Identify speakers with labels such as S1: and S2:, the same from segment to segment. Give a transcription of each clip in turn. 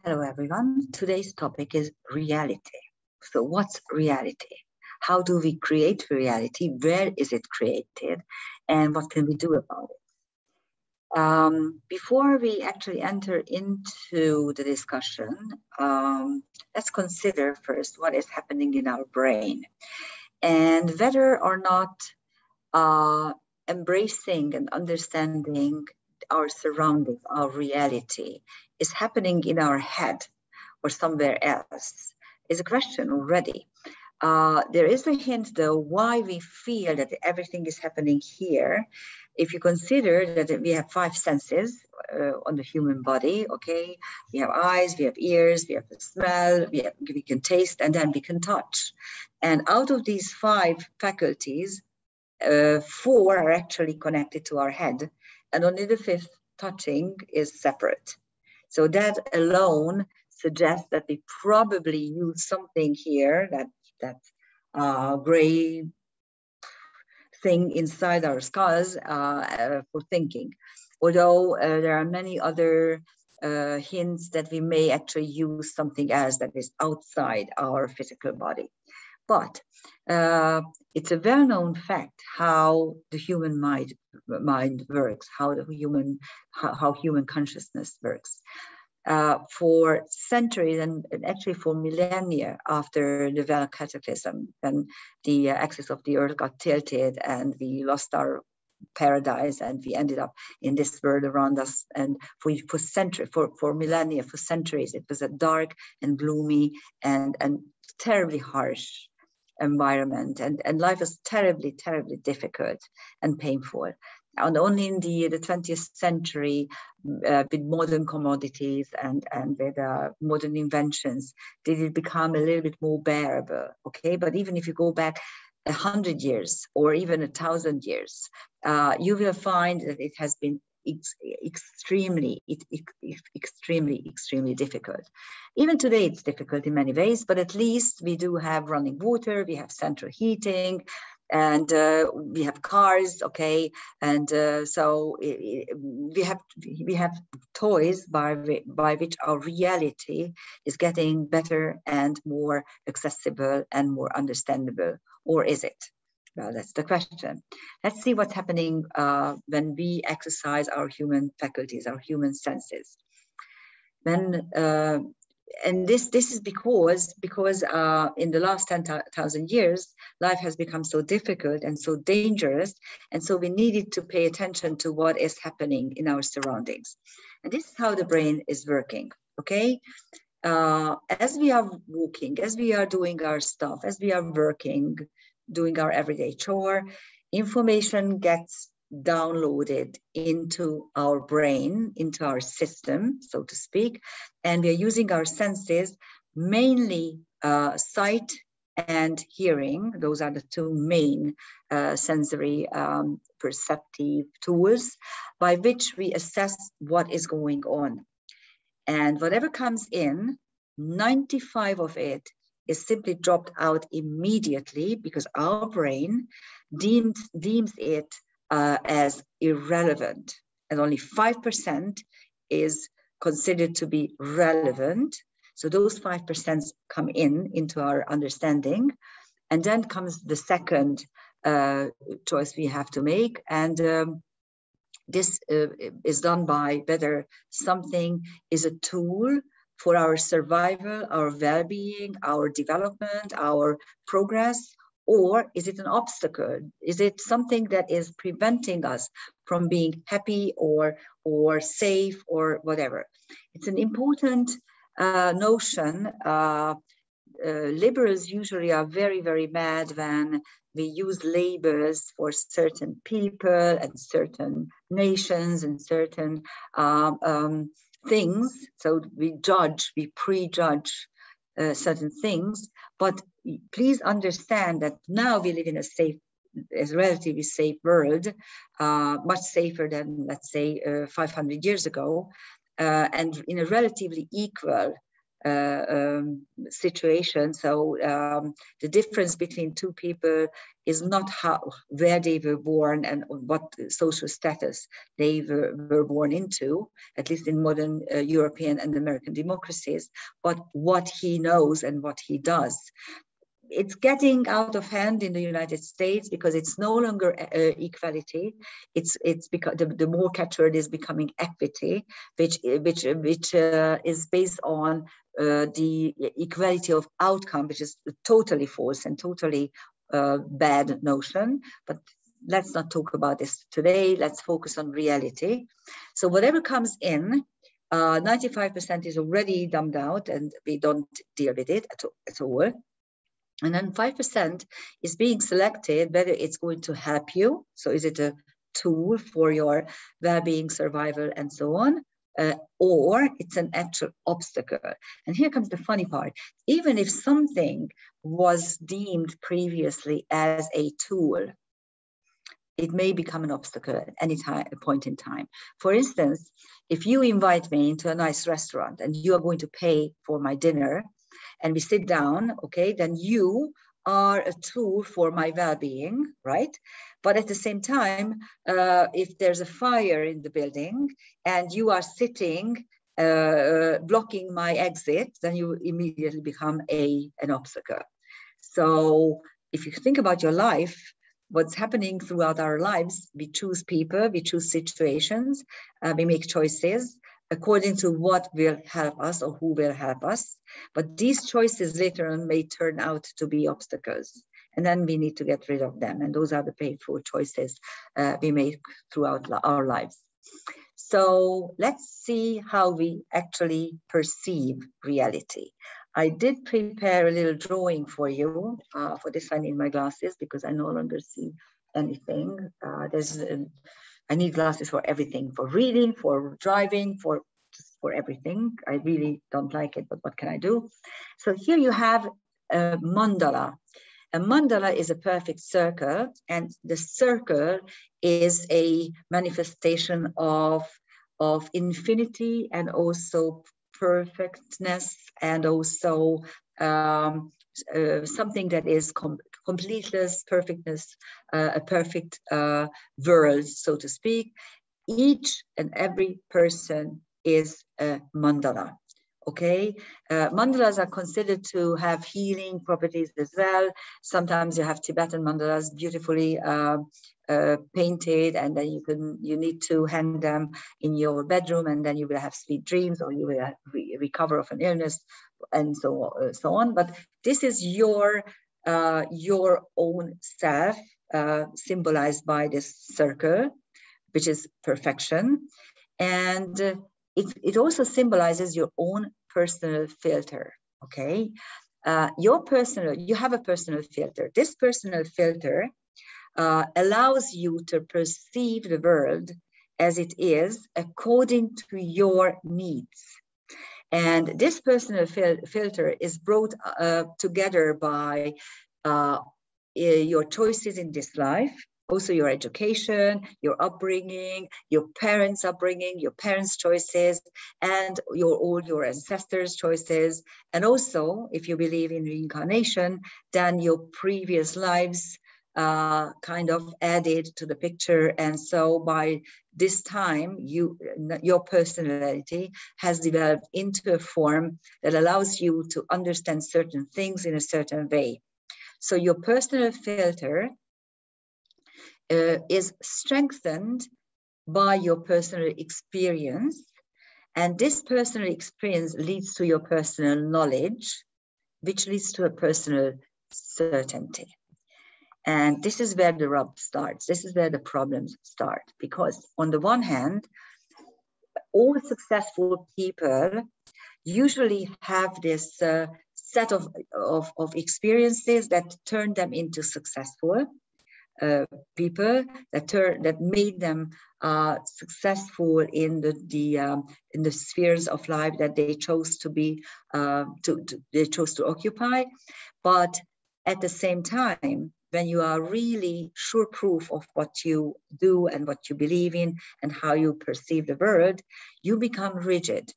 S1: Hello, everyone. Today's topic is reality. So what's reality? How do we create reality? Where is it created? And what can we do about it? Before we actually enter into the discussion, let's consider first what is happening in our brain and whether or not embracing and understanding our surroundings, our reality, is happening in our head or somewhere else is a question already. There is a hint, though, why we feel that everything is happening here. If you consider that we have 5 senses on the human body, okay, we have eyes, we have ears, we have the smell, we can taste, and then we can touch. And out of these 5 faculties, 4 are actually connected to our head, and only the 5th, touching, is separate. So that alone suggests that we probably use something here, that gray thing inside our skulls for thinking. Although there are many other hints that we may actually use something else that is outside our physical body. But it's a well-known fact how the human mind works, how human consciousness works. For centuries and actually for millennia after the Vela cataclysm, when the axis of the earth got tilted and we lost our paradise and we ended up in this world around us, and for millennia, for centuries, it was a dark and gloomy and terribly harsh environment, and life was terribly difficult and painful. And only in the 20th century, with modern commodities and with modern inventions, did it become a little bit more bearable. Okay, but even if you go back 100 years or even 1,000 years, you will find that it has been extremely difficult. Even today, it's difficult in many ways, but at least we do have running water, we have central heating, and we have cars, okay, and so we have toys by which our reality is getting better and more accessible and more understandable. Or is it? Well, that's the question. Let's see what's happening when we exercise our human faculties, our human senses. And this is because in the last 10,000 years, life has become so difficult and so dangerous, and so we needed to pay attention to what is happening in our surroundings. And this is how the brain is working, okay? As we are walking, as we are doing our stuff, as we are working, doing our everyday chore, information gets downloaded into our brain, into our system, so to speak, and we are using our senses, mainly sight and hearing. Those are the 2 main sensory perceptive tools by which we assess what is going on. And whatever comes in, 95 of it is simply dropped out immediately because our brain deems it as irrelevant, and only 5% is considered to be relevant. So those 5% come into our understanding, and then comes the second choice we have to make, and this is done by whether something is a tool for our survival, our well-being, our development, our progress, or is it an obstacle? Is it something that is preventing us from being happy or safe or whatever? It's an important notion. Liberals usually are very mad when we use labels for certain people and certain nations and certain things. So we prejudge certain things, but please understand that now we live in a relatively safe world, much safer than, let's say, 500 years ago, and in a relatively equal situation. So the difference between two people is not where they were born and what social status they were born into, at least in modern European and American democracies, but what he knows and what he does. It's getting out of hand in the United States because it's no longer equality. It's because the more catchword is becoming equity, which is based on the equality of outcome, which is totally false and totally bad notion. But let's not talk about this today. Let's focus on reality. So whatever comes in, 95% is already dumbed out, and we don't deal with it at all. And then 5% is being selected, whether it's going to help you. So is it a tool for your well-being, survival, and so on, or it's an actual obstacle. And here comes the funny part. Even if something was deemed previously as a tool, it may become an obstacle at any point in time. For instance, if you invite me into a nice restaurant and you are going to pay for my dinner, and we sit down, okay, then you are a tool for my well-being, right? But at the same time, if there's a fire in the building and you are sitting blocking my exit, then you immediately become an obstacle. So if you think about your life, what's happening throughout our lives, we choose people, we choose situations, we make choices according to what will help us or who will help us. But these choices later on may turn out to be obstacles. And then we need to get rid of them. And those are the painful choices we make throughout our lives. So let's see how we actually perceive reality. I did prepare a little drawing for you. For this, I need my glasses because I no longer see anything. I need glasses for everything, for reading, for driving, for everything. I really don't like it, but what can I do? So here you have a mandala. A mandala is a perfect circle, and the circle is a manifestation of infinity and also perfectness, and also something that is completeness, perfectness, a perfect world, so to speak. Each and every person is a mandala. Okay, mandalas are considered to have healing properties as well. Sometimes you have Tibetan mandalas beautifully painted, and then you need to hang them in your bedroom, and then you will have sweet dreams, or you will recover of an illness, and so on. But this is your own self, symbolized by this circle, which is perfection, and it also symbolizes your own personal filter. Okay, you have a personal filter. This personal filter allows you to perceive the world as it is according to your needs. And this personal filter is brought together by your choices in this life, also your education, your upbringing, your parents' upbringing, your parents' choices, and all your ancestors' choices. And also, if you believe in reincarnation, then your previous lives kind of added to the picture. And so by this time, your personality has developed into a form that allows you to understand certain things in a certain way. So your personal filter is strengthened by your personal experience, and this personal experience leads to your personal knowledge, which leads to a personal certainty. And this is where the rub starts. This is where the problems start, because on the one hand, all successful people usually have this set of experiences that turn them into successful people, that made them successful in the spheres of life that they chose to be they chose to occupy. But at the same time, when you are really sure proof of what you do and what you believe in and how you perceive the world, you become rigid.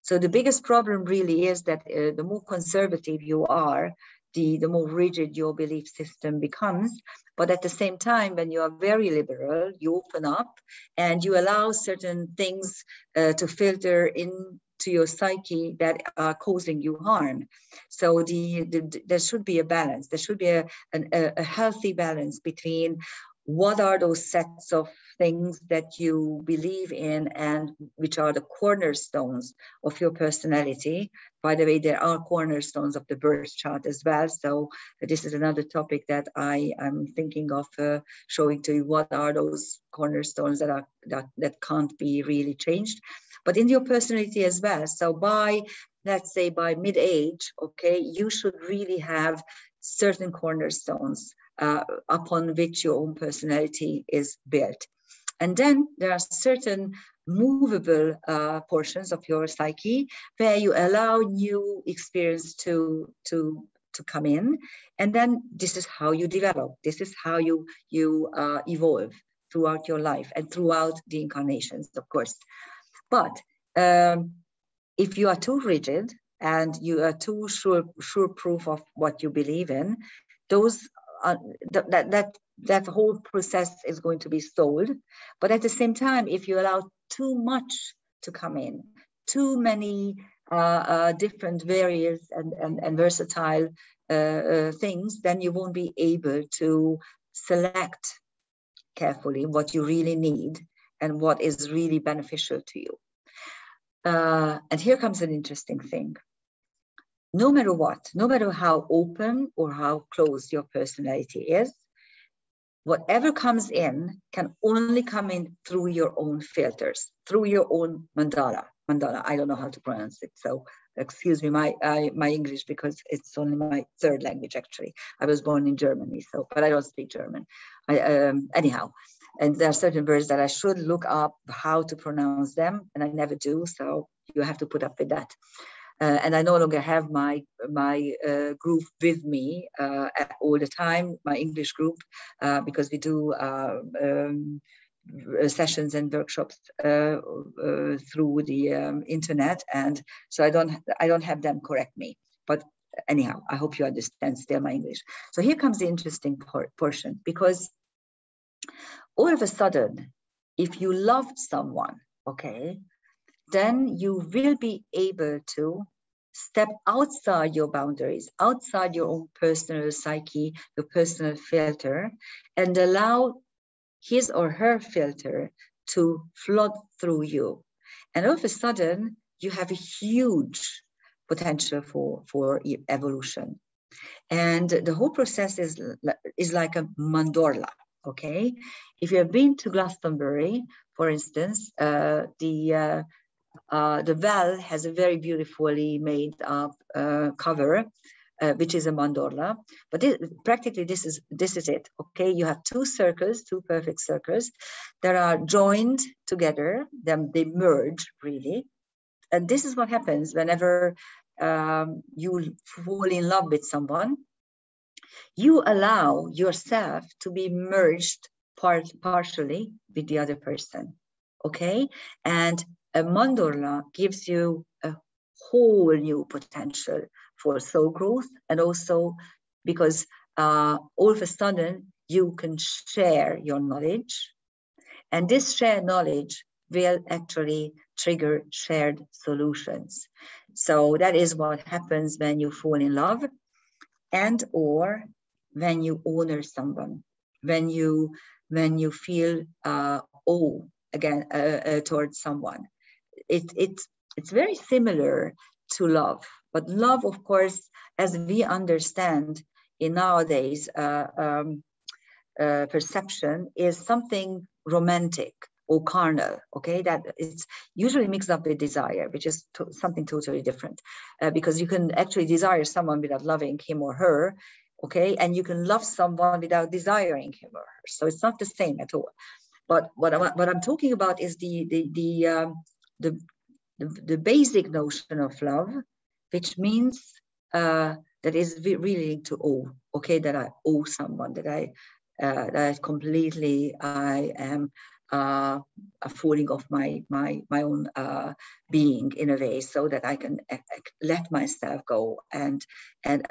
S1: So the biggest problem really is that the more conservative you are, the more rigid your belief system becomes. But at the same time, when you are very liberal, you open up and you allow certain things to filter into your psyche that are causing you harm. So there should be a balance. There should be a healthy balance between what are those sets of things that you believe in and which are the cornerstones of your personality. By the way, there are cornerstones of the birth chart as well. So this is another topic that I am thinking of showing to you. What are those cornerstones that can't be really changed, but in your personality as well. So let's say by mid-age, okay, you should really have certain cornerstones upon which your own personality is built. And then there are certain movable portions of your psyche where you allow new experience to come in. And then this is how you develop. This is how you evolve throughout your life and throughout the incarnations, of course. But if you are too rigid and you are too sure proof of what you believe in, those that whole process is going to be stalled. But at the same time, if you allow too much to come in, too many different various and versatile things, then you won't be able to select carefully what you really need and what is really beneficial to you. And here comes an interesting thing. No matter what, no matter how open or how closed your personality is, whatever comes in can only come in through your own filters, through your own mandala. Mandala, I don't know how to pronounce it, so excuse me my English, because it's only my third language actually. I was born in Germany, so but I don't speak German. Anyhow, and there are certain words that I should look up how to pronounce them, and I never do, so you have to put up with that. And I no longer have my group with me all the time, my English group, because we do sessions and workshops through the internet, and so I don't have them correct me. But anyhow, I hope you understand still my English. So here comes the interesting portion, because all of a sudden, if you love someone, okay, then you will be able to step outside your boundaries, outside your own personal psyche, your personal filter, and allow his or her filter to flood through you. And all of a sudden, you have a huge potential for evolution. And the whole process is like a Mandola, okay? If you have been to Glastonbury, for instance, the well has a very beautifully made up cover, which is a Mandola. But practically this is it, okay? You have two circles, two perfect circles that are joined together, then they merge really. And this is what happens whenever you fall in love with someone. You allow yourself to be merged partially with the other person, okay? And a Mandola gives you a whole new potential for soul growth, and also because all of a sudden you can share your knowledge, and this shared knowledge will actually trigger shared solutions. So that is what happens when you fall in love, and or when you honor someone, when you feel awe again towards someone. It's very similar to love, but love, of course, as we understand in nowadays perception, is something romantic or carnal, okay? That it's usually mixed up with desire, which is something totally different, because you can actually desire someone without loving him or her, okay? And you can love someone without desiring him or her. So it's not the same at all. But what I'm talking about is the basic notion of love, which means that is really linked to owe, okay? That I owe someone, that I completely, I am a falling of my own being in a way, so that I can let myself go and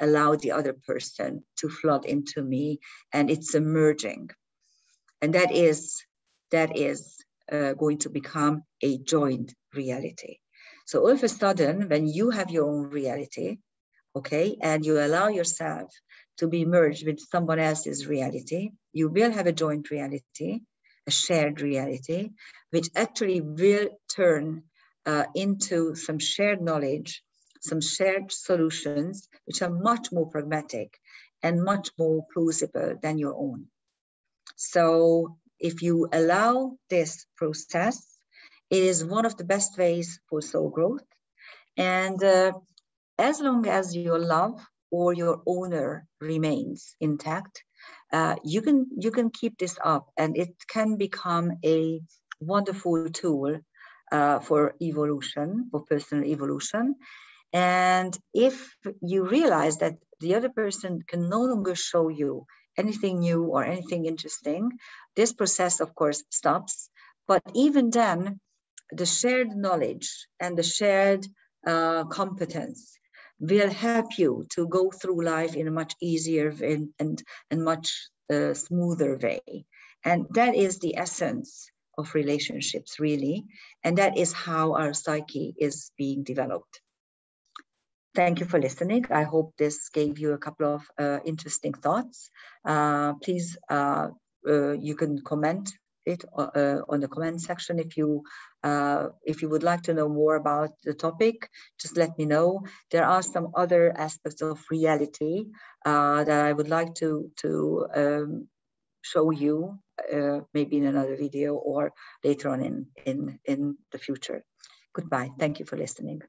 S1: allow the other person to flood into me, and it's emerging, and that is going to become a joint reality. So all of a sudden, when you have your own reality, okay, and you allow yourself to be merged with someone else's reality, you will have a joint reality, a shared reality, which actually will turn into some shared knowledge, some shared solutions, which are much more pragmatic and much more plausible than your own. So if you allow this process, it is one of the best ways for soul growth. And as long as your love or your honor remains intact, you can keep this up, and it can become a wonderful tool for evolution, for personal evolution. And if you realize that the other person can no longer show you anything new or anything interesting, this process, of course, stops. But even then, the shared knowledge and the shared competence will help you to go through life in a much easier and much smoother way. And that is the essence of relationships, really. And that is how our psyche is being developed. Thank you for listening. I hope this gave you a couple of interesting thoughts. Please, you can comment it on the comment section. If you would like to know more about the topic, just let me know. There are some other aspects of reality that I would like to show you, maybe in another video or later on in the future. Goodbye. Thank you for listening.